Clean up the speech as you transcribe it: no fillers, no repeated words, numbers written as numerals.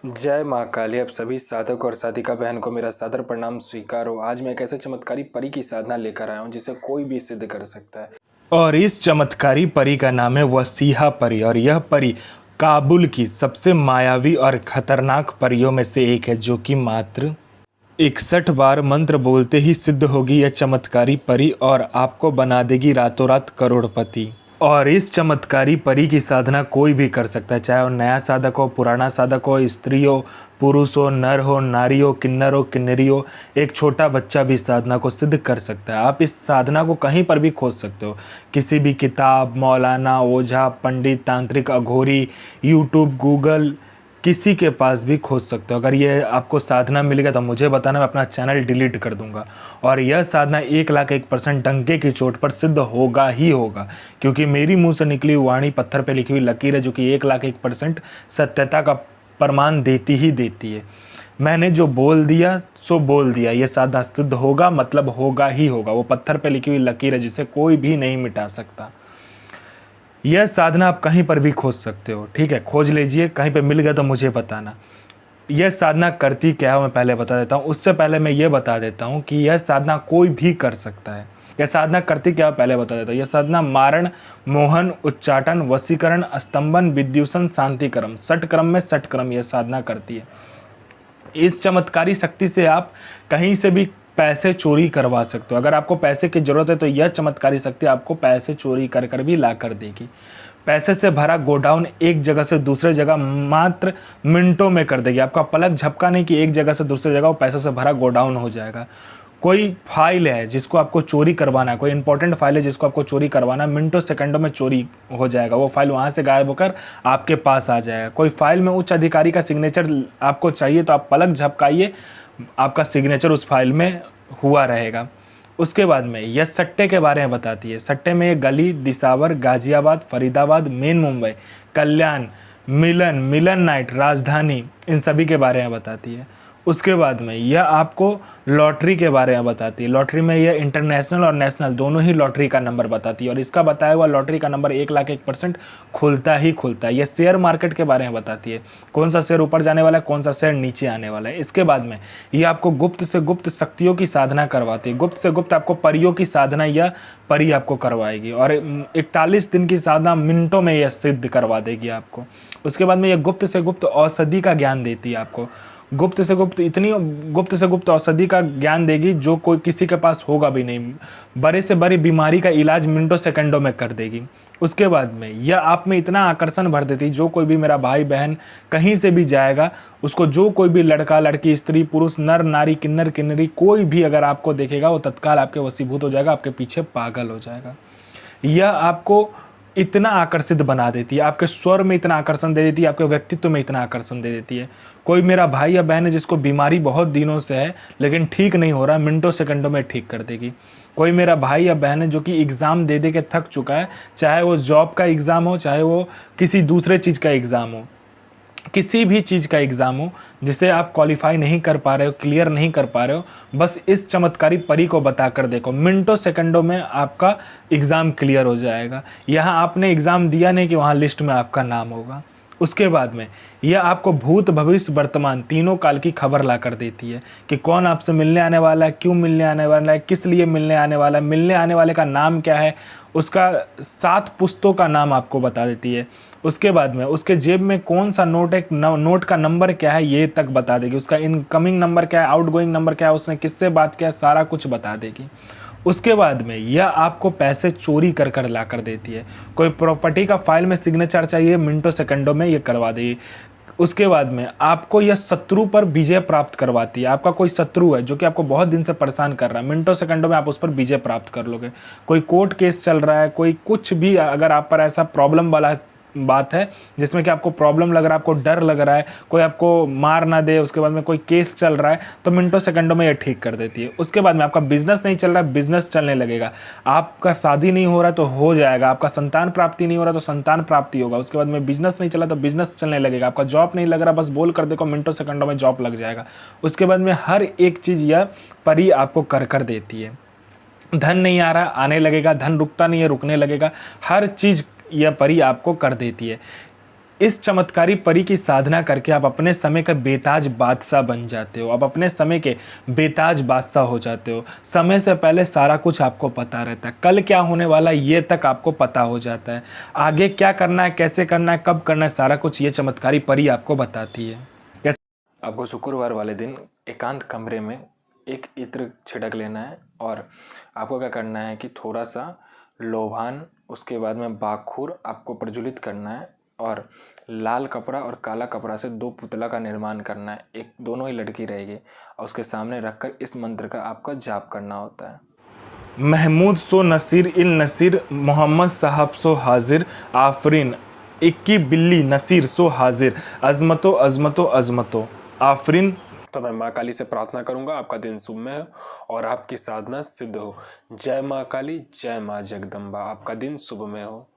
जय माँ काली। अब सभी साधक और साधिका बहन को मेरा सादर प्रणाम स्वीकार हो। आज मैं एक ऐसे चमत्कारी परी की साधना लेकर आया हूँ जिसे कोई भी सिद्ध कर सकता है। और इस चमत्कारी परी का नाम है वसीहा परी। और यह परी काबुल की सबसे मायावी और खतरनाक परियों में से एक है, जो कि मात्र 61 बार मंत्र बोलते ही सिद्ध होगी यह चमत्कारी परी और आपको बना देगी रातों रात करोड़पति। और इस चमत्कारी परी की साधना कोई भी कर सकता है, चाहे वो नया साधक हो, पुराना साधक हो, स्त्री हो, पुरुष हो, नर हो, नारी हो, किन्नर हो, किन्नरी हो, एक छोटा बच्चा भी साधना को सिद्ध कर सकता है। आप इस साधना को कहीं पर भी खोज सकते हो, किसी भी किताब, मौलाना, ओझा, पंडित, तांत्रिक, अघोरी, यूट्यूब, गूगल, किसी के पास भी खोज सकते हो। अगर ये आपको साधना मिलेगा तो मुझे बताना, मैं अपना चैनल डिलीट कर दूंगा। और यह साधना 1,01% डंके की चोट पर सिद्ध होगा ही होगा, क्योंकि मेरी मुंह से निकली वाणी पत्थर पे लिखी हुई लकीर है, जो कि 1,01% सत्यता का प्रमाण देती ही देती है। मैंने जो बोल दिया सो बोल दिया, यह साधना सिद्ध होगा मतलब होगा ही होगा। वो पत्थर पे लिखी हुई लकीर है जिसे कोई भी नहीं मिटा सकता। यह साधना आप कहीं पर भी खोज सकते हो, ठीक है, खोज लीजिए, कहीं पे मिल गया तो मुझे बताना। यह साधना करती क्या है मैं पहले बता देता हूँ। उससे पहले मैं ये बता देता हूँ कि यह साधना कोई भी कर सकता है। यह साधना करती क्या है पहले बता देता हूँ। यह साधना मारण, मोहन, उच्चाटन, वशीकरण, स्तंभन, विद्युषण, शांतिक्रम, 60 क्रम में 60 क्रम यह साधना करती है। इस चमत्कारी शक्ति से आप कहीं से भी पैसे चोरी करवा सकते हो। अगर आपको पैसे की ज़रूरत है तो यह चमत्कारी शक्ति आपको पैसे चोरी कर कर भी ला कर देगी। पैसे से भरा गोडाउन एक जगह से दूसरे जगह मात्र मिनटों में कर देगी। आपका पलक झपका नहीं कि एक जगह से दूसरी जगह वो पैसों से भरा गोडाउन हो जाएगा। कोई फाइल है जिसको आपको चोरी करवाना है, कोई इंपॉर्टेंट फाइल है जिसको आपको चोरी करवाना है, मिनटों सेकंडों में चोरी हो जाएगा। वो फाइल वहाँ से गायब होकर आपके पास आ जाएगा। कोई फाइल में उच्च अधिकारी का सिग्नेचर आपको चाहिए तो आप पलक झपकाइए, आपका सिग्नेचर उस फाइल में हुआ रहेगा। उसके बाद में यह सट्टे के बारे में बताती है। सट्टे में ये गली, दिसावर, गाजियाबाद, फरीदाबाद, मेन मुंबई, कल्याण, मिलन, मिलन नाइट, राजधानी, इन सभी के बारे में बताती है। उसके बाद में यह आपको लॉटरी के बारे में बताती है। लॉटरी में यह इंटरनेशनल और नेशनल दोनों ही लॉटरी का नंबर बताती है, और इसका बताया हुआ लॉटरी का नंबर 1,01% खुलता ही खुलता है। यह शेयर मार्केट के बारे में बताती है, कौन सा शेयर ऊपर जाने वाला है, कौन सा शेयर नीचे आने वाला है। इसके बाद में यह आपको गुप्त से गुप्त शक्तियों की साधना करवाती है। गुप्त से गुप्त आपको परियों की साधना यह परी आपको करवाएगी, और 41 दिन की साधना मिनटों में यह सिद्ध करवा देगी आपको। उसके बाद में यह गुप्त से गुप्त औषधि का ज्ञान देती है आपको। गुप्त से गुप्त इतनी गुप्त से गुप्त औषधि का ज्ञान देगी जो कोई किसी के पास होगा भी नहीं। बड़े से बड़ी बीमारी का इलाज मिनटों सेकंडों में कर देगी। उसके बाद में यह आप में इतना आकर्षण भर देती, जो कोई भी मेरा भाई बहन कहीं से भी जाएगा, उसको जो कोई भी लड़का लड़की, स्त्री पुरुष, नर नारी, किन्नर किन्नरी, कोई भी अगर आपको देखेगा वो तत्काल आपके वशीभूत हो जाएगा, आपके पीछे पागल हो जाएगा। यह आपको इतना आकर्षित बना देती है, आपके स्वर में इतना आकर्षण दे देती है, आपके व्यक्तित्व में इतना आकर्षण दे देती है। कोई मेरा भाई या बहन है जिसको बीमारी बहुत दिनों से है लेकिन ठीक नहीं हो रहा, मिनटों सेकंडों में ठीक कर देगी। कोई मेरा भाई या बहन है जो कि एग्ज़ाम दे दे के थक चुका है, चाहे वो जॉब का एग्ज़ाम हो, चाहे वो किसी दूसरे चीज़ का एग्ज़ाम हो, किसी भी चीज़ का एग्ज़ाम हो जिसे आप क्वालिफाई नहीं कर पा रहे हो, क्लियर नहीं कर पा रहे हो, बस इस चमत्कारी परी को बता कर देखो, मिनटों सेकंडों में आपका एग्ज़ाम क्लियर हो जाएगा। यहाँ आपने एग्ज़ाम दिया नहीं कि वहाँ लिस्ट में आपका नाम होगा। उसके बाद में यह आपको भूत भविष्य वर्तमान तीनों काल की खबर ला कर देती है कि कौन आपसे मिलने आने वाला है, क्यों मिलने आने वाला है, किस लिए मिलने आने वाला है, मिलने आने वाले का नाम क्या है, उसका 7 पुस्तों का नाम आपको बता देती है। उसके बाद में उसके जेब में कौन सा नोट है, नोट का नंबर क्या है ये तक बता देगी। उसका इनकमिंग नंबर क्या है, आउटगोइंग नंबर क्या है, उसने किससे बात किया, सारा कुछ बता देगी। उसके बाद में यह आपको पैसे चोरी कर कर ला कर देती है। कोई प्रॉपर्टी का फाइल में सिग्नेचर चाहिए, मिनटों सेकंडों में ये करवा देगी। उसके बाद में आपको यह शत्रु पर विजय प्राप्त करवाती है। आपका कोई शत्रु है जो कि आपको बहुत दिन से परेशान कर रहा है, मिनटों सेकंडों में आप उस पर विजय प्राप्त कर लोगे। कोई कोर्ट केस चल रहा है, कोई कुछ भी अगर आप पर ऐसा प्रॉब्लम वाला बात है जिसमें कि आपको प्रॉब्लम लग रहा है, आपको डर लग रहा है, कोई आपको मार ना दे, उसके बाद में कोई केस चल रहा है, तो मिनटों सेकंडों में ये ठीक कर देती है। उसके बाद में आपका बिजनेस नहीं चल रहा है, बिजनेस चलने लगेगा। आपका शादी नहीं हो रहा तो हो जाएगा, आपका संतान प्राप्ति नहीं हो रहा तो संतान प्राप्ति होगा। उसके बाद में बिजनेस नहीं चला तो बिजनेस चलने लगेगा। आपका जॉब नहीं लग रहा, बस बोल कर देखो, मिनटों सेकंडों में जॉब लग जाएगा। उसके बाद में हर एक चीज़ यह परी आपको कर कर देती है। धन नहीं आ रहा, आने लगेगा, धन रुकता नहीं है, रुकने लगेगा, हर चीज़ यह परी आपको कर देती है। इस चमत्कारी परी की साधना करके आप अपने समय का बेताज बादशाह बन जाते हो। आप अपने समय के बेताज बादशाह हो जाते हो। समय से पहले सारा कुछ आपको पता रहता है। कल क्या होने वाला है ये तक आपको पता हो जाता है। आगे क्या करना है, कैसे करना है, कब करना है, सारा कुछ ये चमत्कारी परी आपको बताती है। आपको शुक्रवार वाले दिन एकांत कमरे में एक इत्र छिड़क लेना है और आपको क्या करना है कि थोड़ा सा लोभान, उसके बाद में बाखूर आपको प्रज्वलित करना है और लाल कपड़ा और काला कपड़ा से 2 पुतला का निर्माण करना है। एक दोनों ही लड़की रहेगी और उसके सामने रखकर इस मंत्र का आपका जाप करना होता है। महमूद सो नसीर इल नसीर, मोहम्मद साहब सो हाजिर, आफरीन इक्की बिल्ली नसीर सो हाजिर, अजमतो अजमतो अजमतो आफरीन। तो मैं माँ काली से प्रार्थना करूंगा आपका दिन शुभमय हो और आपकी साधना सिद्ध हो। जय माँ काली, जय माँ जगदम्बा। आपका दिन शुभमय हो।